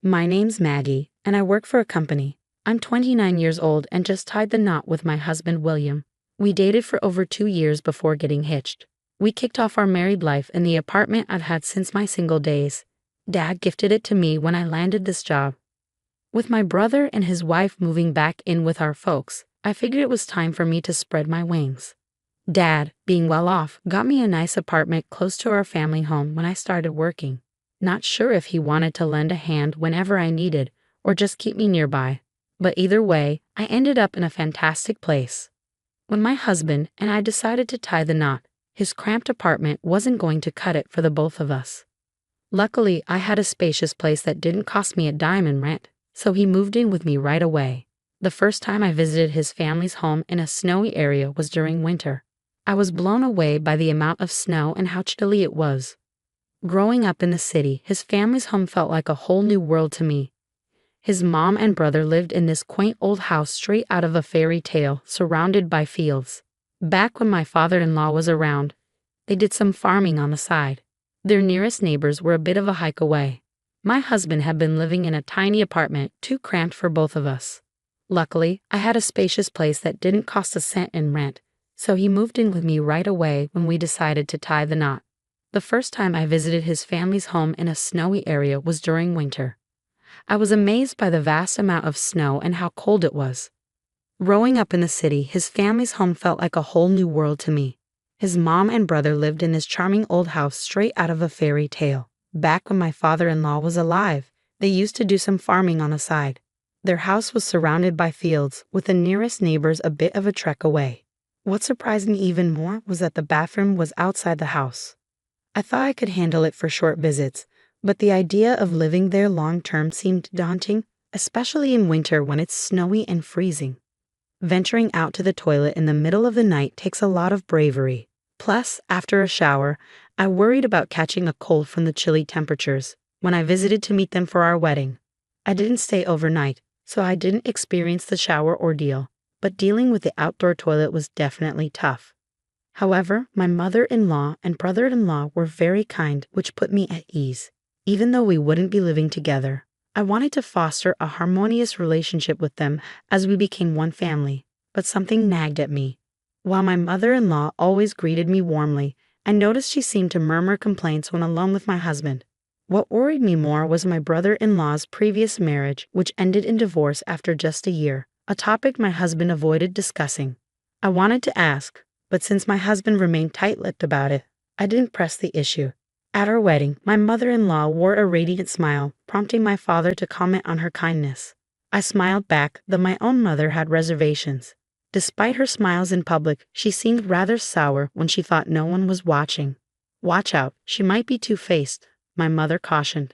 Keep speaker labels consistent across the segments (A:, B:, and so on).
A: My name's Maggie, and I work for a company. I'm 29 years old and just tied the knot with my husband William. We dated for over 2 years before getting hitched. We kicked off our married life in the apartment I've had since my single days. Dad gifted it to me when I landed this job. With my brother and his wife moving back in with our folks, I figured it was time for me to spread my wings. Dad, being well off, got me a nice apartment close to our family home when I started working. Not sure if he wanted to lend a hand whenever I needed, or just keep me nearby. But either way, I ended up in a fantastic place. When my husband and I decided to tie the knot, his cramped apartment wasn't going to cut it for the both of us. Luckily, I had a spacious place that didn't cost me a dime in rent, so he moved in with me right away. The first time I visited his family's home in a snowy area was during winter. I was blown away by the amount of snow and how chilly it was. Growing up in the city, his family's home felt like a whole new world to me. His mom and brother lived in this quaint old house straight out of a fairy tale, surrounded by fields. Back when my father-in-law was around, they did some farming on the side. Their nearest neighbors were a bit of a hike away. My husband had been living in a tiny apartment, too cramped for both of us. Luckily, I had a spacious place that didn't cost a cent in rent, so he moved in with me right away when we decided to tie the knot. The first time I visited his family's home in a snowy area was during winter. I was amazed by the vast amount of snow and how cold it was. Growing up in the city, his family's home felt like a whole new world to me. His mom and brother lived in this charming old house straight out of a fairy tale. Back when my father-in-law was alive, they used to do some farming on the side. Their house was surrounded by fields, with the nearest neighbors a bit of a trek away. What surprised me even more was that the bathroom was outside the house. I thought I could handle it for short visits, but the idea of living there long-term seemed daunting, especially in winter when it's snowy and freezing. Venturing out to the toilet in the middle of the night takes a lot of bravery. Plus, after a shower, I worried about catching a cold from the chilly temperatures when I visited to meet them for our wedding. I didn't stay overnight, so I didn't experience the shower ordeal, but dealing with the outdoor toilet was definitely tough. However, my mother-in-law and brother-in-law were very kind, which put me at ease. Even though we wouldn't be living together, I wanted to foster a harmonious relationship with them as we became one family, but something nagged at me. While my mother-in-law always greeted me warmly, I noticed she seemed to murmur complaints when alone with my husband. What worried me more was my brother-in-law's previous marriage, which ended in divorce after just a year, a topic my husband avoided discussing. I wanted to ask, but since my husband remained tight-lipped about it, I didn't press the issue. At our wedding, my mother-in-law wore a radiant smile, prompting my father to comment on her kindness. I smiled back, though my own mother had reservations. Despite her smiles in public, she seemed rather sour when she thought no one was watching. "Watch out, she might be two-faced," my mother cautioned.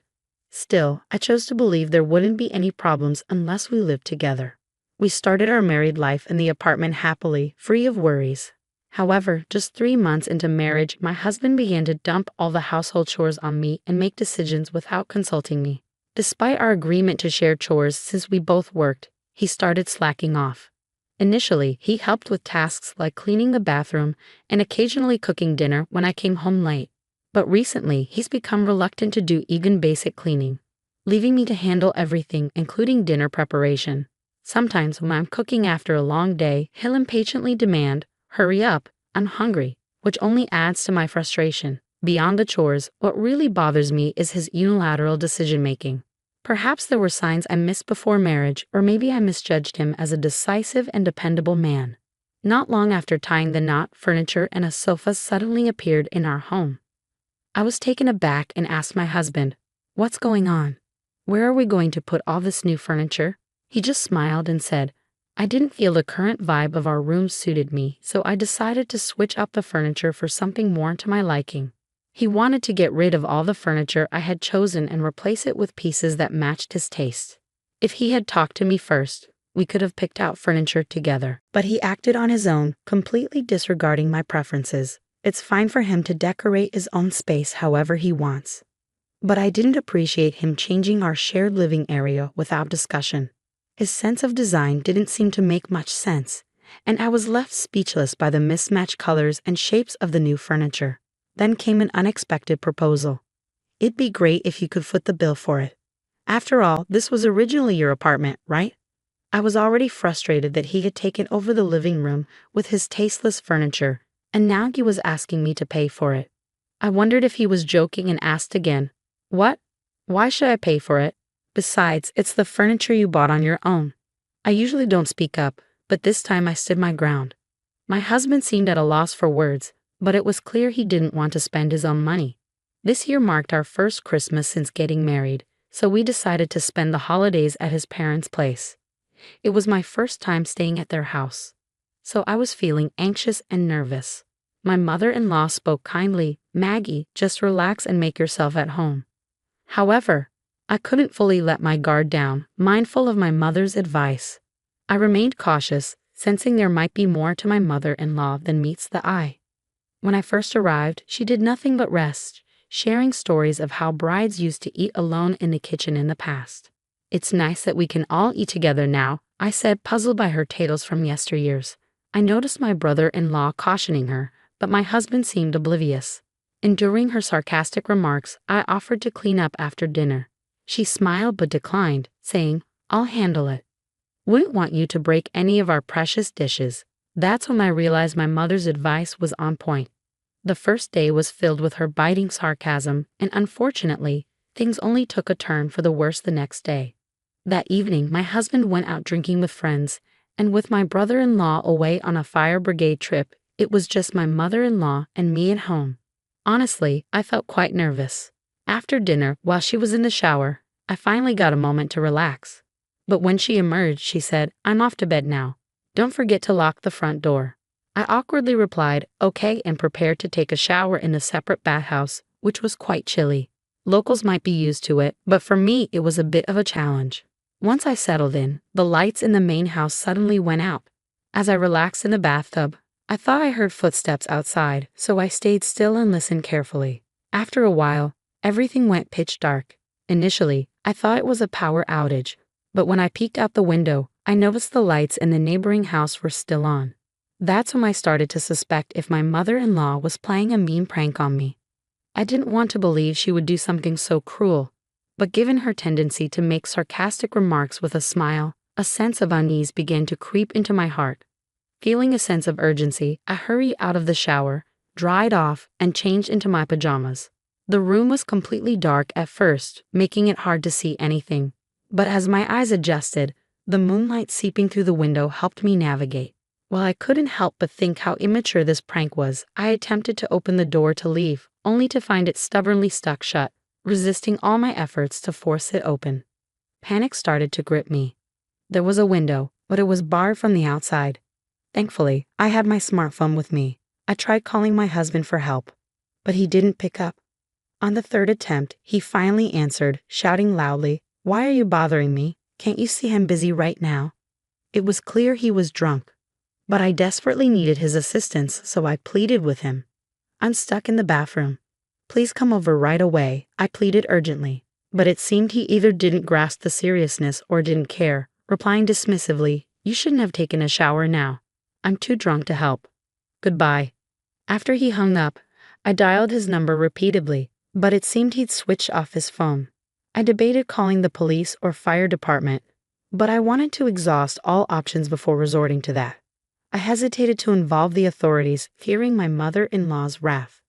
A: Still, I chose to believe there wouldn't be any problems unless we lived together. We started our married life in the apartment happily, free of worries. However, just 3 months into marriage, my husband began to dump all the household chores on me and make decisions without consulting me. Despite our agreement to share chores since we both worked, he started slacking off. Initially, he helped with tasks like cleaning the bathroom and occasionally cooking dinner when I came home late. But recently, he's become reluctant to do even basic cleaning, leaving me to handle everything, including dinner preparation. Sometimes when I'm cooking after a long day, he'll impatiently demand, "Hurry up, I'm hungry," which only adds to my frustration. Beyond the chores, what really bothers me is his unilateral decision-making. Perhaps there were signs I missed before marriage, or maybe I misjudged him as a decisive and dependable man. Not long after tying the knot, furniture and a sofa suddenly appeared in our home. I was taken aback and asked my husband, "What's going on? Where are we going to put all this new furniture?" He just smiled and said, "I didn't feel the current vibe of our room suited me, so I decided to switch up the furniture for something more to my liking." He wanted to get rid of all the furniture I had chosen and replace it with pieces that matched his taste. If he had talked to me first, we could have picked out furniture together. But he acted on his own, completely disregarding my preferences. It's fine for him to decorate his own space however he wants. But I didn't appreciate him changing our shared living area without discussion. His sense of design didn't seem to make much sense, and I was left speechless by the mismatched colors and shapes of the new furniture. Then came an unexpected proposal. "It'd be great if you could foot the bill for it." After all, this was originally your apartment, right? I was already frustrated that he had taken over the living room with his tasteless furniture, and now he was asking me to pay for it. I wondered if he was joking and asked again, "What? Why should I pay for it? Besides, it's the furniture you bought on your own." I usually don't speak up, but this time I stood my ground. My husband seemed at a loss for words, but it was clear he didn't want to spend his own money. This year marked our first Christmas since getting married, so we decided to spend the holidays at his parents' place. It was my first time staying at their house, so I was feeling anxious and nervous. My mother-in-law spoke kindly, "Maggie, just relax and make yourself at home." However, I couldn't fully let my guard down, mindful of my mother's advice. I remained cautious, sensing there might be more to my mother-in-law than meets the eye. When I first arrived, she did nothing but rest, sharing stories of how brides used to eat alone in the kitchen in the past. "It's nice that we can all eat together now," I said, puzzled by her tales from yesteryears. I noticed my brother-in-law cautioning her, but my husband seemed oblivious. Enduring her sarcastic remarks, I offered to clean up after dinner. She smiled but declined, saying, "I'll handle it. Wouldn't want you to break any of our precious dishes." That's when I realized my mother's advice was on point. The first day was filled with her biting sarcasm, and unfortunately, things only took a turn for the worse the next day. That evening, my husband went out drinking with friends, and with my brother-in-law away on a fire brigade trip, it was just my mother-in-law and me at home. Honestly, I felt quite nervous. After dinner, while she was in the shower, I finally got a moment to relax. But when she emerged, she said, "I'm off to bed now. Don't forget to lock the front door." I awkwardly replied, "Okay," and prepared to take a shower in a separate bathhouse, which was quite chilly. Locals might be used to it, but for me, it was a bit of a challenge. Once I settled in, the lights in the main house suddenly went out. As I relaxed in the bathtub, I thought I heard footsteps outside, so I stayed still and listened carefully. After a while, everything went pitch dark. Initially, I thought it was a power outage, but when I peeked out the window, I noticed the lights in the neighboring house were still on. That's when I started to suspect if my mother-in-law was playing a mean prank on me. I didn't want to believe she would do something so cruel, but given her tendency to make sarcastic remarks with a smile, a sense of unease began to creep into my heart. Feeling a sense of urgency, I hurried out of the shower, dried off, and changed into my pajamas. The room was completely dark at first, making it hard to see anything. But as my eyes adjusted, the moonlight seeping through the window helped me navigate. While I couldn't help but think how immature this prank was, I attempted to open the door to leave, only to find it stubbornly stuck shut, resisting all my efforts to force it open. Panic started to grip me. There was a window, but it was barred from the outside. Thankfully, I had my smartphone with me. I tried calling my husband for help, but he didn't pick up. On the third attempt, he finally answered, shouting loudly, "Why are you bothering me? Can't you see I'm busy right now?" It was clear he was drunk, but I desperately needed his assistance, so I pleaded with him. "I'm stuck in the bathroom. Please come over right away," I pleaded urgently. But it seemed he either didn't grasp the seriousness or didn't care, replying dismissively, "You shouldn't have taken a shower now. I'm too drunk to help. Goodbye." After he hung up, I dialed his number repeatedly, but it seemed he'd switched off his phone. I debated calling the police or fire department, but I wanted to exhaust all options before resorting to that. I hesitated to involve the authorities, fearing my mother-in-law's wrath.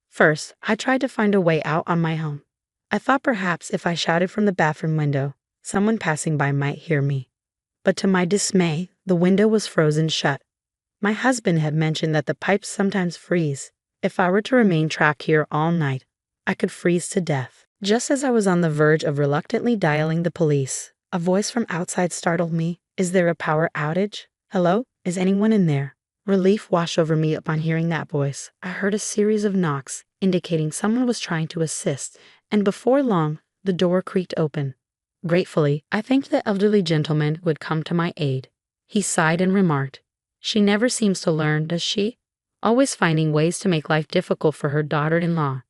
A: First, I tried to find a way out on my own. I thought perhaps if I shouted from the bathroom window, someone passing by might hear me. But to my dismay, the window was frozen shut. My husband had mentioned that the pipes sometimes freeze. If I were to remain trapped here all night, I could freeze to death. Just as I was on the verge of reluctantly dialing the police, a voice from outside startled me. "Is there a power outage? Hello? Is anyone in there?" Relief washed over me upon hearing that voice. I heard a series of knocks, indicating someone was trying to assist, and before long, the door creaked open. Gratefully, I thanked the elderly gentleman who had come to my aid. He sighed and remarked, "She never seems to learn, does she? Always finding ways to make life difficult for her daughter-in-law."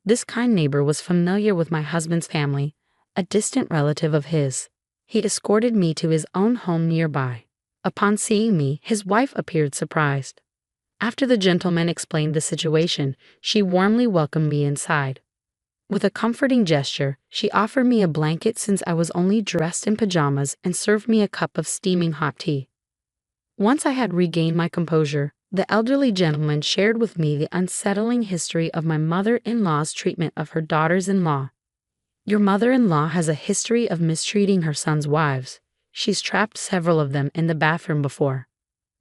A: This kind neighbor was familiar with my husband's family, a distant relative of his. He escorted me to his own home nearby. Upon seeing me, his wife appeared surprised. After the gentleman explained the situation, she warmly welcomed me inside. With a comforting gesture, she offered me a blanket since I was only dressed in pajamas and served me a cup of steaming hot tea. Once I had regained my composure, the elderly gentleman shared with me the unsettling history of my mother-in-law's treatment of her daughters-in-law. Your mother-in-law has a history of mistreating her son's wives. She's trapped several of them in the bathroom before.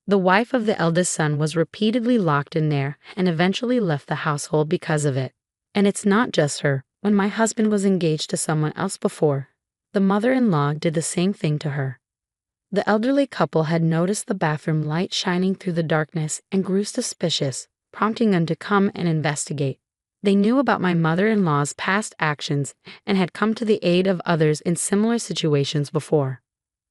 A: The wife of the eldest son was repeatedly locked in there and eventually left the household because of it. And it's not just her. When my husband was engaged to someone else before, the mother-in-law did the same thing to her. The elderly couple had noticed the bathroom light shining through the darkness and grew suspicious, prompting them to come and investigate. They knew about my mother-in-law's past actions and had come to the aid of others in similar situations before.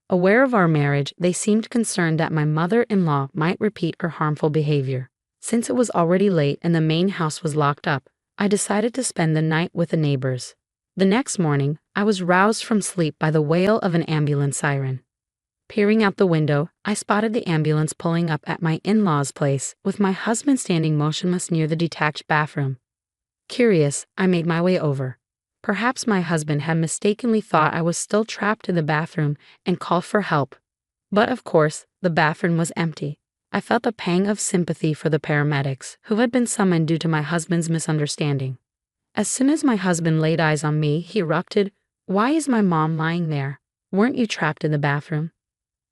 A: Aware of our marriage, they seemed concerned that my mother-in-law might repeat her harmful behavior. Since it was already late and the main house was locked up, I decided to spend the night with the neighbors. The next morning, I was roused from sleep by the wail of an ambulance siren. Peering out the window, I spotted the ambulance pulling up at my in-laws' place, with my husband standing motionless near the detached bathroom. Curious, I made my way over. Perhaps my husband had mistakenly thought I was still trapped in the bathroom and called for help. But of course, the bathroom was empty. I felt a pang of sympathy for the paramedics, who had been summoned due to my husband's misunderstanding. As soon as my husband laid eyes on me, he erupted, "Why is my mom lying there? Weren't you trapped in the bathroom?"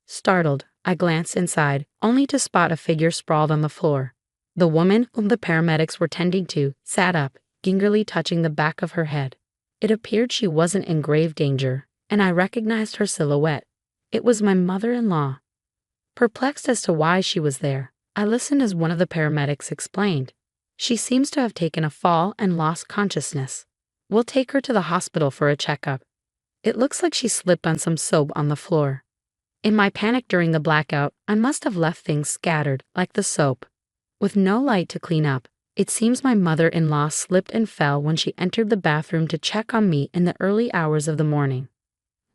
A: Startled, I glanced inside, only to spot a figure sprawled on the floor. The woman whom the paramedics were tending to sat up, gingerly touching the back of her head. It appeared she wasn't in grave danger, and I recognized her silhouette. It was my mother-in-law. Perplexed as to why she was there, I listened as one of the paramedics explained. She seems to have taken a fall and lost consciousness. We'll take her to the hospital for a checkup. It looks like she slipped on some soap on the floor. In my panic during the blackout, I must have left things scattered, like the soap. With no light to clean up, it seems my mother-in-law slipped and fell when she entered the bathroom to check on me in the early hours of the morning.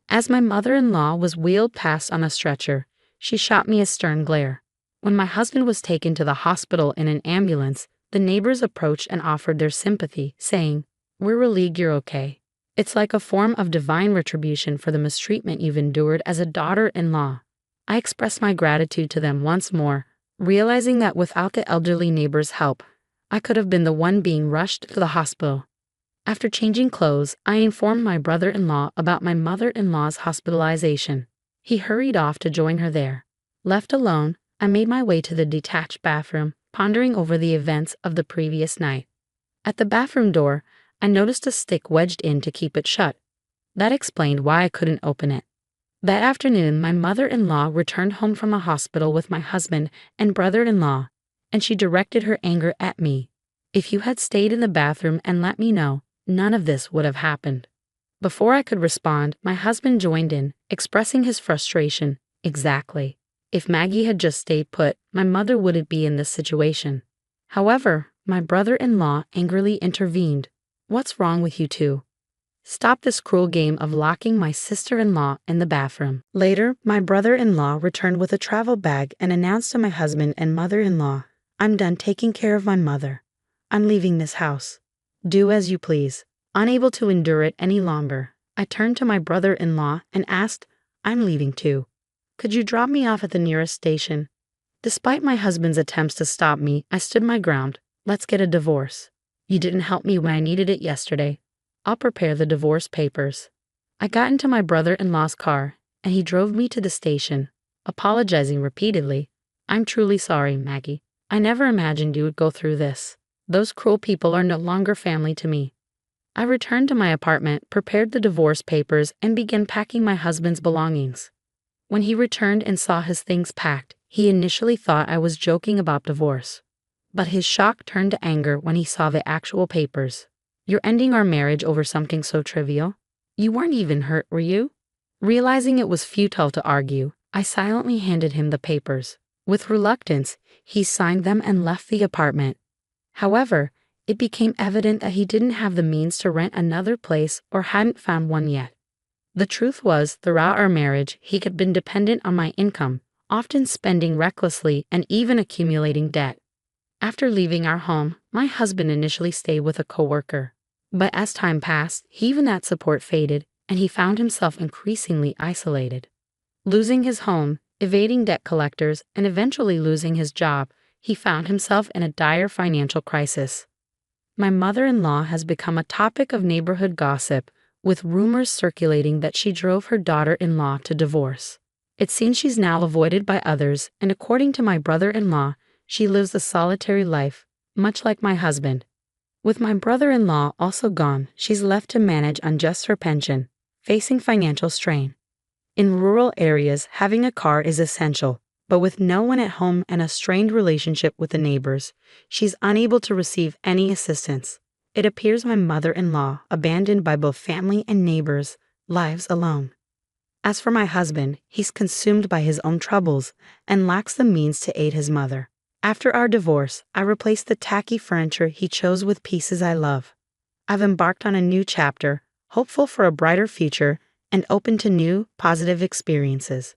A: As my mother-in-law was wheeled past on a stretcher, she shot me a stern glare. When my husband was taken to the hospital in an ambulance, the neighbors approached and offered their sympathy, saying, "We're relieved you're okay. It's like a form of divine retribution for the mistreatment you've endured as a daughter-in-law." I expressed my gratitude to them once more, realizing that without the elderly neighbor's help, I could have been the one being rushed to the hospital. After changing clothes, I informed my brother-in-law about my mother-in-law's hospitalization. He hurried off to join her there. Left alone, I made my way to the detached bathroom, pondering over the events of the previous night. At the bathroom door, I noticed a stick wedged in to keep it shut. That explained why I couldn't open it. That afternoon, my mother-in-law returned home from a hospital with my husband and brother-in-law, and she directed her anger at me. "If you had stayed in the bathroom and let me know, none of this would have happened." Before I could respond, my husband joined in, expressing his frustration. Exactly. If Maggie had just stayed put, my mother wouldn't be in this situation. However, my brother-in-law angrily intervened. "What's wrong with you two? Stop this cruel game of locking my sister-in-law in the bathroom." Later, my brother-in-law returned with a travel bag and announced to my husband and mother-in-law, "I'm done taking care of my mother. I'm leaving this house. Do as you please." Unable to endure it any longer, I turned to my brother-in-law and asked, "I'm leaving too. Could you drop me off at the nearest station?" Despite my husband's attempts to stop me, I stood my ground. "Let's get a divorce. You didn't help me when I needed it yesterday. I'll prepare the divorce papers." I got into my brother-in-law's car, and he drove me to the station, apologizing repeatedly. "I'm truly sorry, Maggie. I never imagined you would go through this. Those cruel people are no longer family to me." I returned to my apartment, prepared the divorce papers, and began packing my husband's belongings. When he returned and saw his things packed, he initially thought I was joking about divorce. But his shock turned to anger when he saw the actual papers. "You're ending our marriage over something so trivial? You weren't even hurt, were you?" Realizing it was futile to argue, I silently handed him the papers. With reluctance, he signed them and left the apartment. However, it became evident that he didn't have the means to rent another place or hadn't found one yet. The truth was, throughout our marriage, he had been dependent on my income, often spending recklessly and even accumulating debt. After leaving our home, my husband initially stayed with a coworker. But as time passed, even that support faded, and he found himself increasingly isolated. Losing his home, evading debt collectors, and eventually losing his job, he found himself in a dire financial crisis. My mother-in-law has become a topic of neighborhood gossip, with rumors circulating that she drove her daughter-in-law to divorce. It seems she's now avoided by others, and according to my brother-in-law, she lives a solitary life, much like my husband. With my brother-in-law also gone, she's left to manage on just her pension, facing financial strain. In rural areas, having a car is essential, but with no one at home and a strained relationship with the neighbors, she's unable to receive any assistance. It appears my mother-in-law, abandoned by both family and neighbors, lives alone. As for my husband, he's consumed by his own troubles and lacks the means to aid his mother. After our divorce, I replaced the tacky furniture he chose with pieces I love. I've embarked on a new chapter, hopeful for a brighter future and open to new, positive experiences.